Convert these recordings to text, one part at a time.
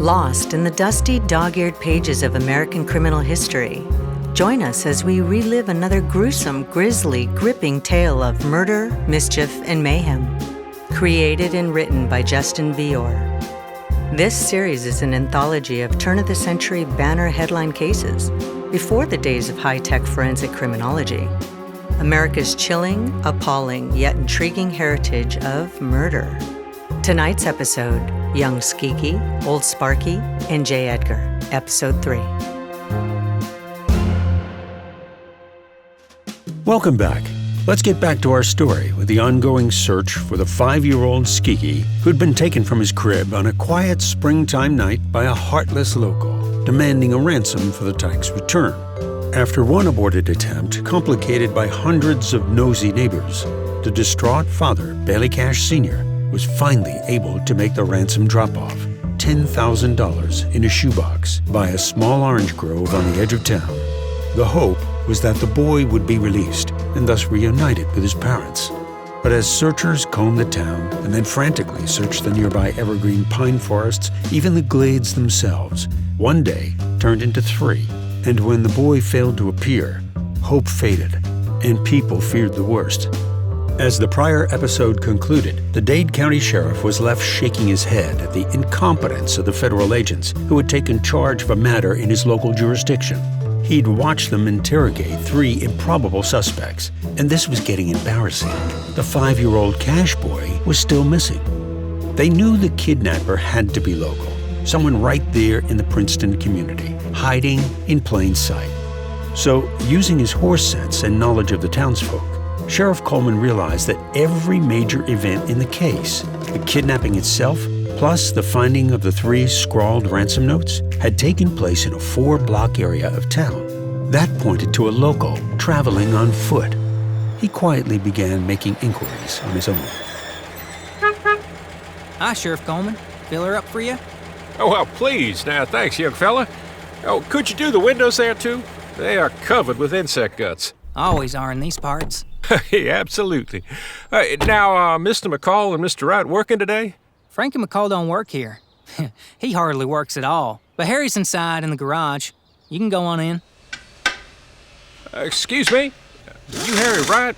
Lost in the dusty, dog-eared pages of American criminal history. Join us as we relive another gruesome, grisly, gripping tale of murder, mischief, and mayhem. Created and written by Justin Vior. This series is an anthology of turn-of-the-century banner headline cases before the days of high-tech forensic criminology. America's chilling, appalling, yet intriguing heritage of murder. Tonight's episode, Young Skeegie, Old Sparky, and J. Edgar, Episode 3. Welcome back. Let's get back to our story with the ongoing search for the 5-year-old Skeegie who'd been taken from his crib on a quiet springtime night by a heartless local, demanding a ransom for the tyke's return. After one aborted attempt, complicated by hundreds of nosy neighbors, the distraught father, Bailey Cash Sr., was finally able to make the ransom drop-off, $10,000 in a shoebox, by a small orange grove on the edge of town. The hope was that the boy would be released and thus reunited with his parents. But as searchers combed the town and then frantically searched the nearby evergreen pine forests, even the glades themselves, one day turned into 3. And when the boy failed to appear, hope faded and people feared the worst. As the prior episode concluded, the Dade County Sheriff was left shaking his head at the incompetence of the federal agents who had taken charge of a matter in his local jurisdiction. He'd watched them interrogate 3 improbable suspects, and this was getting embarrassing. The 5-year-old Cash boy was still missing. They knew the kidnapper had to be local, someone right there in the Princeton community, hiding in plain sight. So, using his horse sense and knowledge of the townsfolk, Sheriff Coleman realized that every major event in the case, the kidnapping itself, plus the finding of the 3 scrawled ransom notes, had taken place in a 4-block area of town. That pointed to a local traveling on foot. He quietly began making inquiries on his own. Hi, Sheriff Coleman. Fill her up for you? Oh, well, please. Now, thanks, young fella. Oh, could you do the windows there, too? They are covered with insect guts. Always are in these parts. Yeah, absolutely. Now, Mr. McCall and Mr. Wright working today? Franklin McCall don't work here. He hardly works at all. But Harry's inside in the garage. You can go on in. Excuse me? You Harry Wright?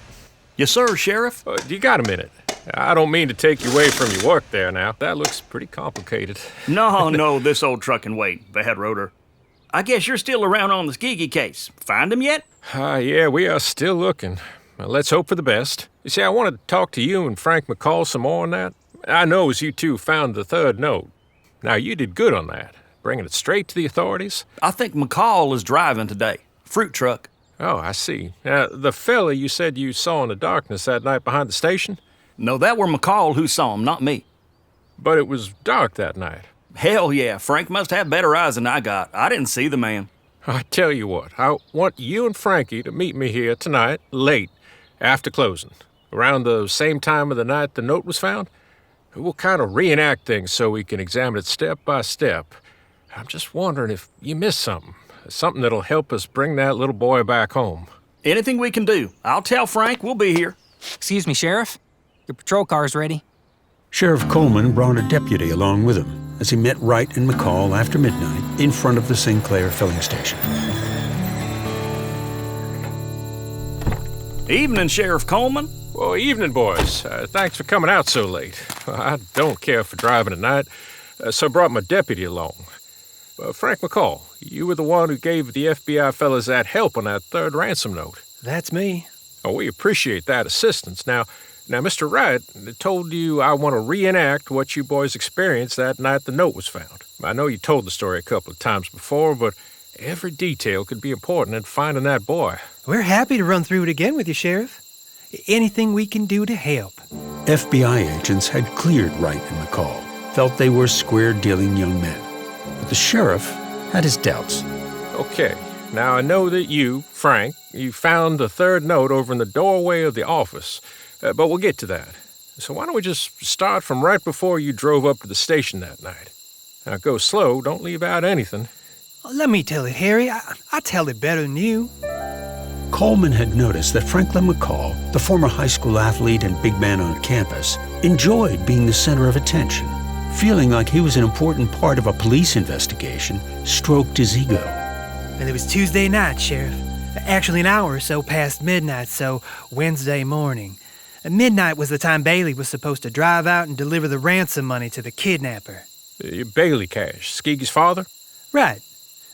Yes, sir, Sheriff. You got a minute? I don't mean to take you away from your work there now. That looks pretty complicated. No, this old truck can wait, bad rotor. I guess you're still around on the Skeegie case. Find him yet? Yeah, we are still looking. Let's hope for the best. You see, I wanted to talk to you and Frank McCall some more on that. I know as you two found the 3rd note. Now, you did good on that, bringing it straight to the authorities. I think McCall is driving today. Fruit truck. Oh, I see. Now, the fella you said you saw in the darkness that night behind the station? No, that were McCall who saw him, not me. But it was dark that night. Hell yeah, Frank must have better eyes than I got. I didn't see the man. I tell you what, I want you and Frankie to meet me here tonight, late, after closing, around the same time of the night the note was found. We'll kind of reenact things so we can examine it step by step. I'm just wondering if you missed something that'll help us bring that little boy back home. Anything we can do. I'll tell Frank we'll be here. Excuse me, Sheriff. Your patrol car's ready. Sheriff Coleman brought a deputy along with him as he met Wright and McCall after midnight in front of the Sinclair filling station. Evening, Sheriff Coleman. Well, evening, boys. Thanks for coming out so late. I don't care for driving at night, so I brought my deputy along. Frank McCall, you were the one who gave the FBI fellas that help on that 3rd ransom note. That's me. Oh, we appreciate that assistance. Now, Mr. Wright told you I want to reenact what you boys experienced that night the note was found. I know you told the story a couple of times before, but every detail could be important in finding that boy. We're happy to run through it again with you, Sheriff. Anything we can do to help. FBI agents had cleared Wright and McCall, felt they were square-dealing young men. But the sheriff had his doubts. Okay, now I know that you, Frank, you found the 3rd note over in the doorway of the office, but we'll get to that. So why don't we just start from right before you drove up to the station that night? Now go slow, don't leave out anything. Let me tell it, Harry. I tell it better than you. Coleman had noticed that Franklin McCall, the former high school athlete and big man on campus, enjoyed being the center of attention. feeling like he was an important part of a police investigation, stroked his ego. Well, it was Tuesday night, Sheriff. Actually, an hour or so past midnight, so Wednesday morning. Midnight was the time Bailey was supposed to drive out and deliver the ransom money to the kidnapper. Bailey Cash, Skeegie's father? Right.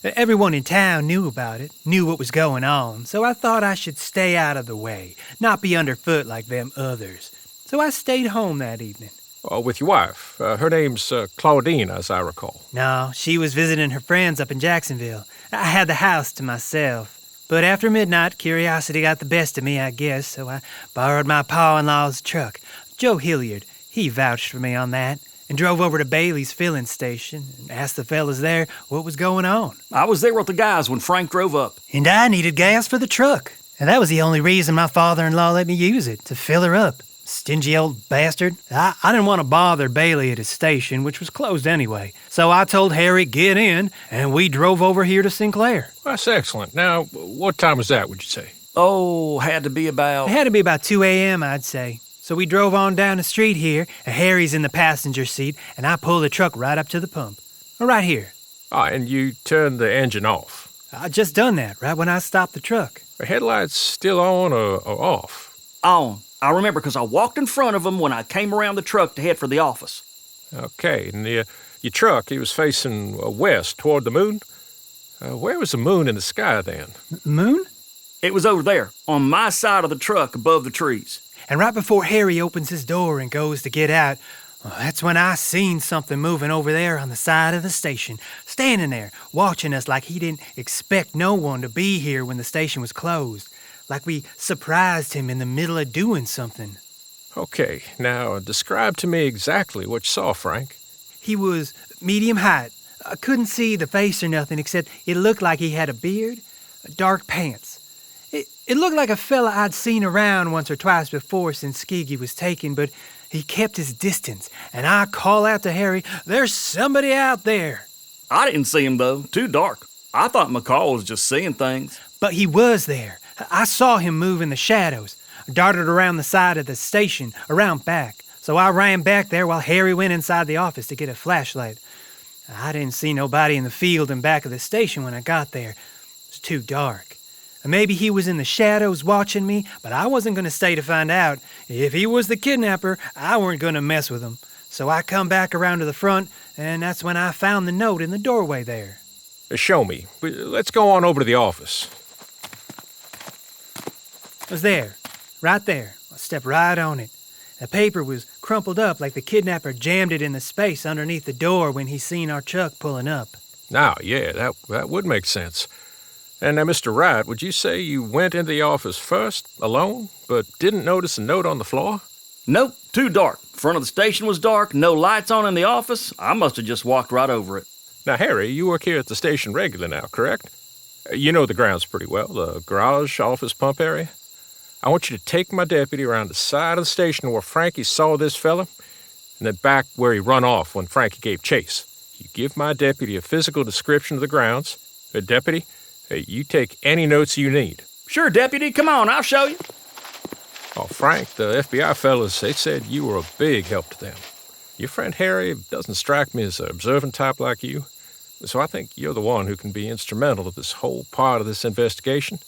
Everyone in town knew about it, knew what was going on, so I thought I should stay out of the way, not be underfoot like them others. So I stayed home that evening. With your wife. Her name's Claudine, as I recall. No, she was visiting her friends up in Jacksonville. I had the house to myself. But after midnight, curiosity got the best of me, I guess, so I borrowed my pa-in-law's truck. Joe Hilliard, he vouched for me on that, and drove over to Bailey's filling station and asked the fellas there what was going on. I was there with the guys when Frank drove up. And I needed gas for the truck, and that was the only reason my father-in-law let me use it, to fill her up. Stingy old bastard. I didn't want to bother Bailey at his station, which was closed anyway. So I told Harry, get in, and we drove over here to Sinclair. That's excellent. Now, what time was that, would you say? Oh, had to be about... It had to be about 2 a.m., I'd say. So we drove on down the street here, and Harry's in the passenger seat, and I pulled the truck right up to the pump. Right here. And you turned the engine off? I just done that, right when I stopped the truck. The headlights still on or off? On. I remember because I walked in front of them when I came around the truck to head for the office. Okay, and your truck, he was facing west toward the moon? Where was the moon in the sky then? Moon? It was over there, on my side of the truck above the trees. And right before Harry opens his door and goes to get out, that's when I seen something moving over there on the side of the station, standing there, watching us like he didn't expect no one to be here when the station was closed. Like we surprised him in the middle of doing something. Okay, now describe to me exactly what you saw, Frank. He was medium height. I couldn't see the face or nothing except it looked like he had a beard, dark pants. It looked like a fella I'd seen around once or twice before since Skeegie was taken, but he kept his distance, and I call out to Harry, "There's somebody out there!" I didn't see him, though. Too dark. I thought McCall was just seeing things. But he was there. I saw him move in the shadows, darted around the side of the station, around back. So I ran back there while Harry went inside the office to get a flashlight. I didn't see nobody in the field in back of the station when I got there. It was too dark. Maybe he was in the shadows watching me, but I wasn't going to stay to find out. If he was the kidnapper, I weren't going to mess with him. So I come back around to the front, and that's when I found the note in the doorway there. Show me. Let's go on over to the office. It was there, right there. I stepped right on it. The paper was crumpled up like the kidnapper jammed it in the space underneath the door when he seen our truck pulling up. Now, yeah, that would make sense. And now, Mr. Wright, would you say you went into the office first, alone, but didn't notice a note on the floor? Nope, too dark. Front of the station was dark, no lights on in the office. I must have just walked right over it. Now, Harry, you work here at the station regular now, correct? You know the grounds pretty well, the garage, office, pump area. I want you to take my deputy around the side of the station where Frankie saw this fella, and then back where he run off when Frankie gave chase. You give my deputy a physical description of the grounds. Deputy, you take any notes you need. Sure, Deputy. Come on, I'll show you. Oh, Frank, the FBI fellas, they said you were a big help to them. Your friend Harry doesn't strike me as an observant type like you, so I think you're the one who can be instrumental to this whole part of this investigation,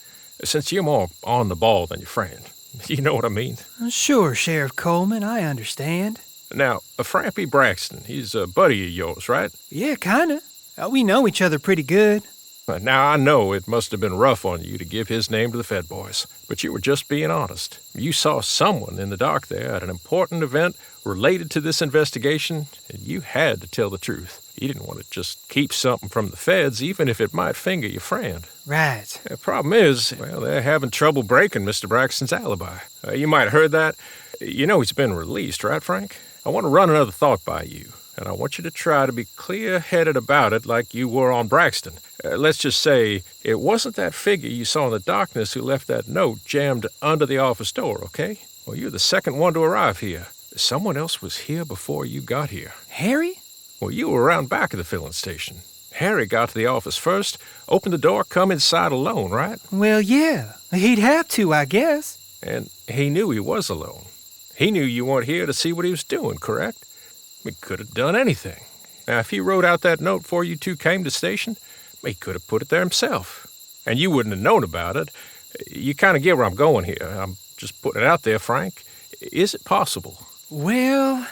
since you're more on the ball than your friend. You know what I mean? Sure, Sheriff Coleman, I understand. Now, Frampy Braxton, he's a buddy of yours, right? Yeah, kinda. We know each other pretty good. Now, I know it must have been rough on you to give his name to the Fed boys, but you were just being honest. You saw someone in the dark there at an important event related to this investigation, and you had to tell the truth. You didn't want to just keep something from the feds, even if it might finger your friend. Right. The problem is, well, they're having trouble breaking Mr. Braxton's alibi. You might have heard that. You know he's been released, right, Frank? I want to run another thought by you, and I want you to try to be clear-headed about it like you were on Braxton. Let's just say it wasn't that figure you saw in the darkness who left that note jammed under the office door, okay? Well, you're the second one to arrive here. Someone else was here before you got here. Harry? Well, you were around back of the filling station. Harry got to the office first, opened the door, come inside alone, right? Well, yeah. He'd have to, I guess. And he knew he was alone. He knew you weren't here to see what he was doing, correct? He could have done anything. Now, if he wrote out that note before you two came to the station, he could have put it there himself. And you wouldn't have known about it. You kind of get where I'm going here. I'm just putting it out there, Frank. Is it possible? Well...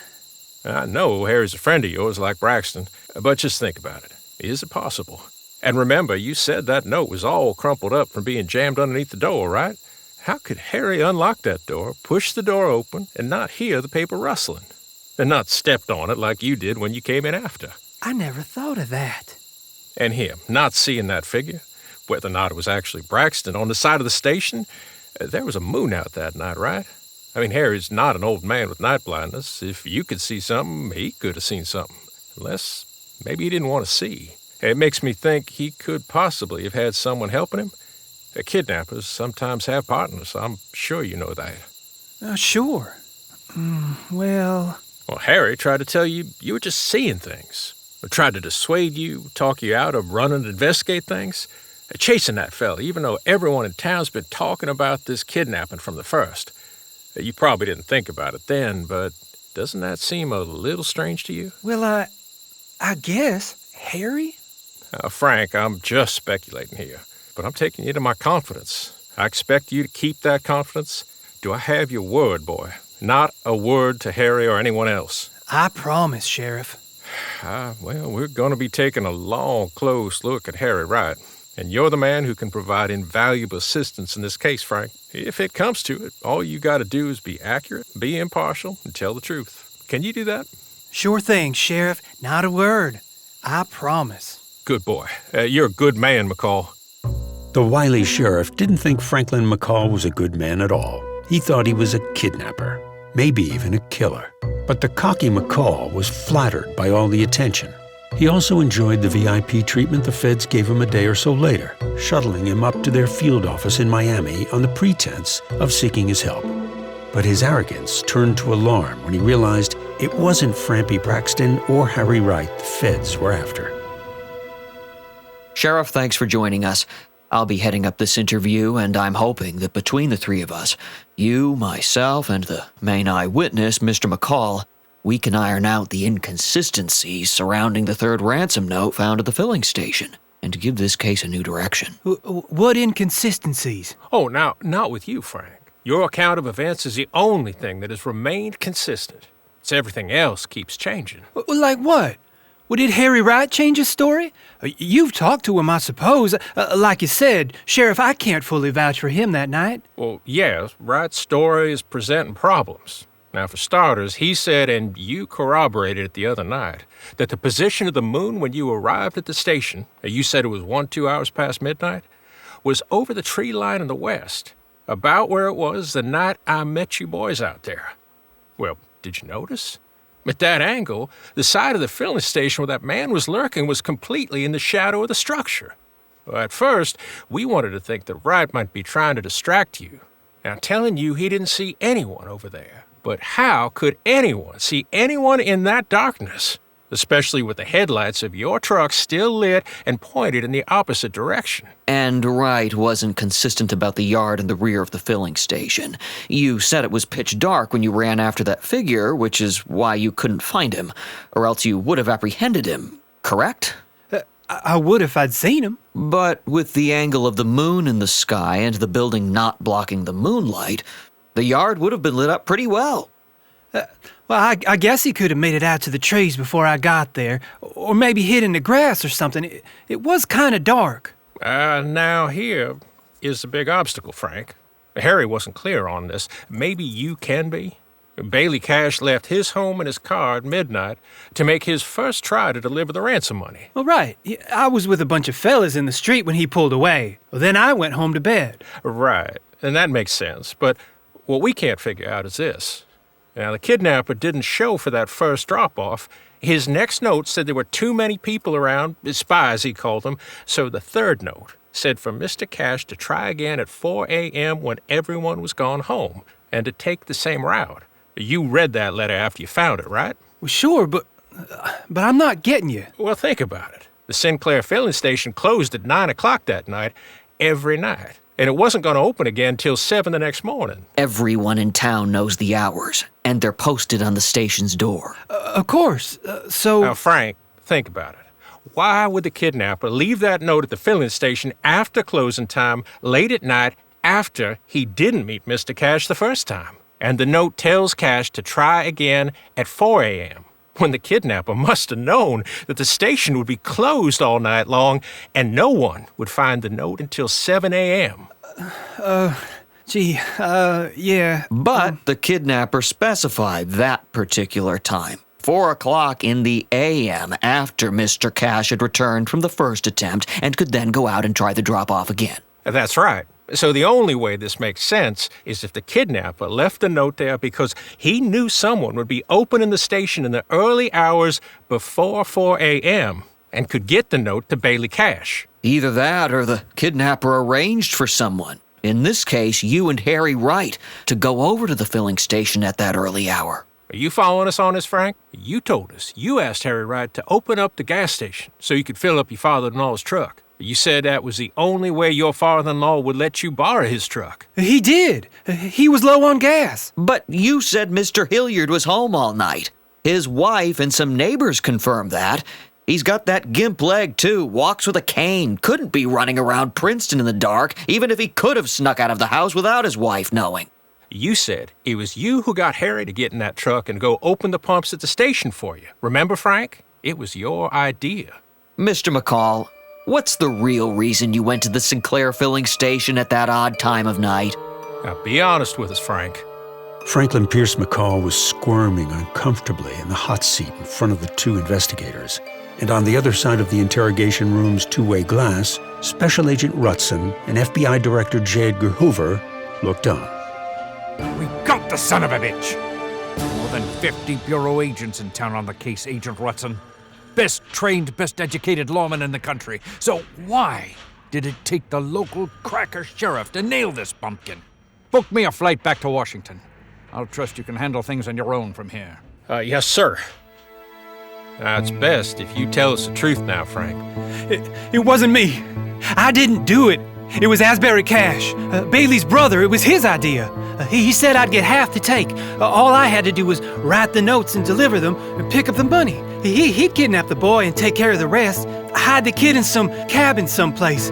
I know Harry's a friend of yours like Braxton, but just think about it. Is it possible? And remember, you said that note was all crumpled up from being jammed underneath the door, right? How could Harry unlock that door, push the door open, and not hear the paper rustling? And not stepped on it like you did when you came in after? I never thought of that. And him, not seeing that figure, whether or not it was actually Braxton on the side of the station, there was a moon out that night, right? I mean, Harry's not an old man with night blindness. If you could see something, he could have seen something. Unless maybe he didn't want to see. It makes me think he could possibly have had someone helping him. Kidnappers sometimes have partners. I'm sure you know that. Sure. Well, Harry tried to tell you you were just seeing things. Or tried to dissuade you, talk you out of running to investigate things. Chasing that fella, even though everyone in town's been talking about this kidnapping from the first. You probably didn't think about it then, but doesn't that seem a little strange to you? well, I guess. Harry? Frank, I'm just speculating here, but I'm taking you to my confidence. I expect you to keep that confidence. Do I have your word, boy? Not a word to Harry or anyone else. I promise, Sheriff. Well, we're going to be taking a long, close look at Harry Wright. And you're the man who can provide invaluable assistance in this case, Frank. If it comes to it, all you got to do is be accurate, be impartial, and tell the truth. Can you do that? Sure thing, Sheriff. Not a word. I promise. Good boy. You're a good man, McCall. The wily sheriff didn't think Franklin McCall was a good man at all. He thought he was a kidnapper, maybe even a killer. But the cocky McCall was flattered by all the attention. He also enjoyed the VIP treatment the feds gave him a day or so later, shuttling him up to their field office in Miami on the pretense of seeking his help. But his arrogance turned to alarm when he realized it wasn't Frampy Braxton or Harry Wright the feds were after. Sheriff, thanks for joining us. I'll be heading up this interview, and I'm hoping that between the three of us, you, myself, and the main eyewitness, Mr. McCall, we can iron out the inconsistencies surrounding the third ransom note found at the filling station and give this case a new direction. What inconsistencies? Oh, now, not with you, Frank. Your account of events is the only thing that has remained consistent. It's everything else keeps changing. Like what? Well, did Harry Wright change his story? You've talked to him, I suppose. Like you said, Sheriff, I can't fully vouch for him that night. Well, yes, Wright's story is presenting problems. Now, for starters, he said, and you corroborated it the other night, that the position of the moon when you arrived at the station, you said it was 2 hours past midnight, was over the tree line in the west, about where it was the night I met you boys out there. Well, did you notice? At that angle, the side of the filling station where that man was lurking was completely in the shadow of the structure. Well, at first, we wanted to think that Wright might be trying to distract you. Now, telling you he didn't see anyone over there. But how could anyone see anyone in that darkness, especially with the headlights of your truck still lit and pointed in the opposite direction? And Wright wasn't consistent about the yard in the rear of the filling station. You said it was pitch dark when you ran after that figure, which is why you couldn't find him, or else you would have apprehended him, correct? I would if I'd seen him. But with the angle of the moon in the sky and the building not blocking the moonlight, the yard would have been lit up pretty well. Well, I guess he could have made it out to the trees before I got there, or maybe hid in the grass or something. It was kind of dark. Now here is the big obstacle, Frank. Harry wasn't clear on this. Maybe you can be. Bailey Cash left his home and his car at midnight to make his first try to deliver the ransom money. Well, right. I was with a bunch of fellas in the street when he pulled away. Well, then I went home to bed. Right, and that makes sense, but what we can't figure out is this. Now, the kidnapper didn't show for that first drop-off. His next note said there were too many people around, spies he called them, so the third note said for Mr. Cash to try again at 4 a.m. when everyone was gone home, and to take the same route. You read that letter after you found it, right? Well, sure, but I'm not getting you. Well, think about it. The Sinclair filling station closed at 9 o'clock that night, every night. and it wasn't going to open again till 7 the next morning. Everyone in town knows the hours, and they're posted on the station's door. Of course. So... Now, Frank, think about it. Why would the kidnapper leave that note at the filling station after closing time, late at night, after he didn't meet Mr. Cash the first time? And the note tells Cash to try again at 4 a.m., when the kidnapper must have known that the station would be closed all night long and no one would find the note until 7 a.m. Yeah. But the kidnapper specified that particular time. 4 o'clock in the a.m. after Mr. Cash had returned from the first attempt and could then go out and try the drop-off again. That's right. So the only way this makes sense is if the kidnapper left the note there because he knew someone would be opening the station in the early hours before 4 a.m. and could get the note to Bailey Cash. Either that or the kidnapper arranged for someone, in this case you and Harry Wright, to go over to the filling station at that early hour. Are you following us on this, Frank? You told us you asked Harry Wright to open up the gas station so you could fill up your father-in-law's truck. You said that was the only way your father-in-law would let you borrow his truck. He did. He was low on gas. But you said Mr. Hilliard was home all night. His wife and some neighbors confirmed that. He's got that gimp leg, too, walks with a cane, couldn't be running around Princeton in the dark, even if he could have snuck out of the house without his wife knowing. You said it was you who got Harry to get in that truck and go open the pumps at the station for you. Remember, Frank? It was your idea. Mr. McCall, what's the real reason you went to the Sinclair filling station at that odd time of night? Now, be honest with us, Frank. Franklin Pierce McCall was squirming uncomfortably in the hot seat in front of the two investigators. And on the other side of the interrogation room's two-way glass, Special Agent Rutson and FBI Director J. Edgar Hoover looked on. We got the son of a bitch! More than 50 Bureau agents in town on the case, Agent Rutson. Best trained, best educated lawman in the country. So why did it take the local cracker sheriff to nail this bumpkin? Book me a flight back to Washington. I'll trust you can handle things on your own from here. Yes, sir. Now, it's best if you tell us the truth now, Frank. It wasn't me. I didn't do it. It was Asbury Cash, Bailey's brother. It was his idea. He said I'd get half the take. All I had to do was write the notes and deliver them and pick up the money. He'd kidnap the boy and take care of the rest, hide the kid in some cabin someplace.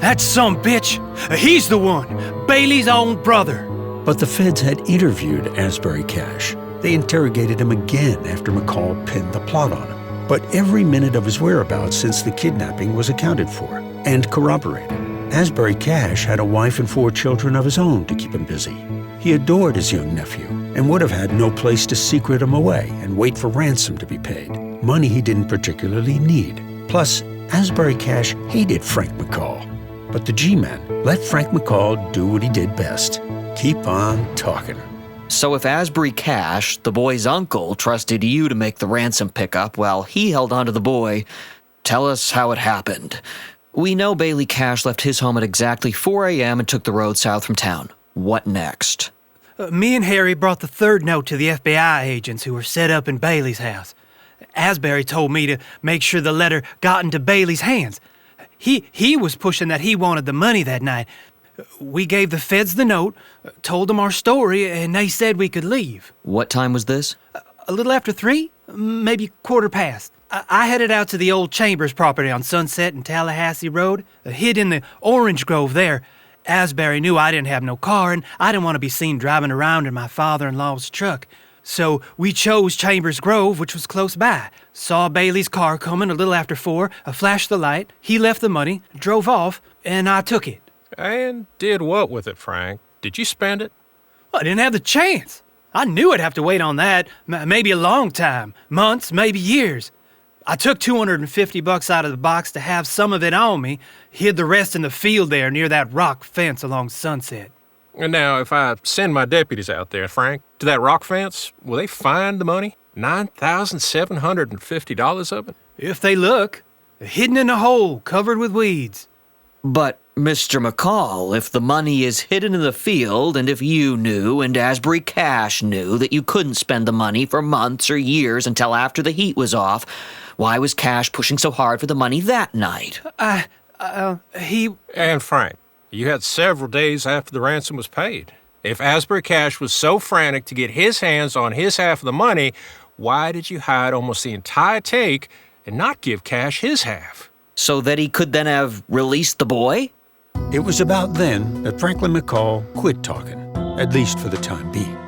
That some bitch, he's the one, Bailey's own brother. But the feds had interviewed Asbury Cash. They interrogated him again after McCall pinned the plot on him. But every minute of his whereabouts since the kidnapping was accounted for and corroborated. Asbury Cash had a wife and 4 children of his own to keep him busy. He adored his young nephew and would have had no place to secret him away and wait for ransom to be paid, money he didn't particularly need. Plus, Asbury Cash hated Frank McCall. But the G-Man let Frank McCall do what he did best, keep on talking. So if Asbury Cash, the boy's uncle, trusted you to make the ransom pickup while he held onto the boy, tell us how it happened. We know Bailey Cash left his home at exactly 4 a.m. and took the road south from town. What next? Me and Harry brought the third note to the FBI agents who were set up in Bailey's house. Asbury told me to make sure the letter got into Bailey's hands. He was pushing that he wanted the money that night. We gave the feds the note, told them our story, and they said we could leave. What time was this? A little after 3, maybe quarter past. I headed out to the old Chambers property on Sunset and Tallahassee Road, hid in the orange grove there. Asbury knew I didn't have no car, and I didn't want to be seen driving around in my father-in-law's truck. So we chose Chambers Grove, which was close by. Saw Bailey's car coming a little after 4, flashed the light, he left the money, drove off, and I took it. And did what with it, Frank? Did you spend it? Well, I didn't have the chance. I knew I'd have to wait on that, maybe a long time, months, maybe years. I took $250 out of the box to have some of it on me, hid the rest in the field there near that rock fence along Sunset. And now, if I send my deputies out there, Frank, to that rock fence, will they find the money? $9,750 of it? If they look, hidden in a hole, covered with weeds. But, Mr. McCall, if the money is hidden in the field, and if you knew and Asbury Cash knew that you couldn't spend the money for months or years until after the heat was off, why was Cash pushing so hard for the money that night? he... And Frank, You had several days after the ransom was paid. If Asbury Cash was so frantic to get his hands on his half of the money, why did you hide almost the entire take and not give Cash his half? So that he could then have released the boy? It was about then that Franklin McCall quit talking, at least for the time being.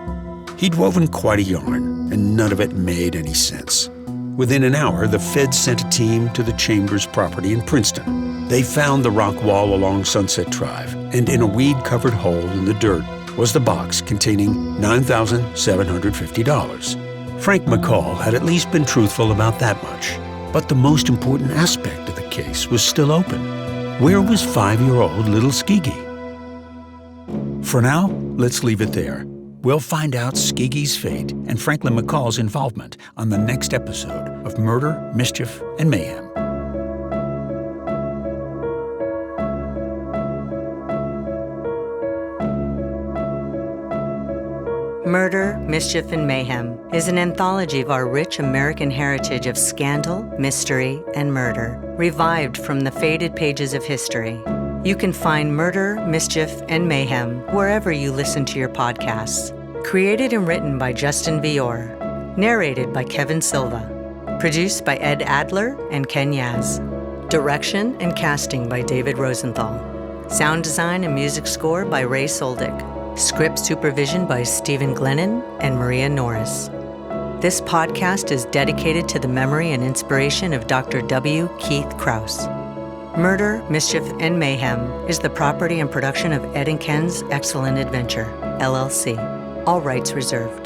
He'd woven quite a yarn, and none of it made any sense. Within an hour, the feds sent a team to the Chambers property in Princeton. They found the rock wall along Sunset Drive, and in a weed-covered hole in the dirt was the box containing $9,750. Frank McCall had at least been truthful about that much. But the most important aspect of the case was still open. Where was 5-year-old little Skeegie? For now, let's leave it there. We'll find out Skeegie's fate and Franklin McCall's involvement on the next episode of Murder, Mischief, and Mayhem. Murder, Mischief, and Mayhem is an anthology of our rich American heritage of scandal, mystery, and murder, revived from the faded pages of history. You can find Murder, Mischief, and Mayhem wherever you listen to your podcasts. Created and written by Justin Vior. Narrated by Kevin Silva. Produced by Ed Adler and Ken Yaz. Direction and casting by David Rosenthal. Sound design and music score by Ray Soldick. Script supervision by Stephen Glennon and Maria Norris. This podcast is dedicated to the memory and inspiration of Dr. W. Keith Krause. Murder, Mischief, and Mayhem is the property and production of Ed and Ken's Excellent Adventure, LLC. All rights reserved.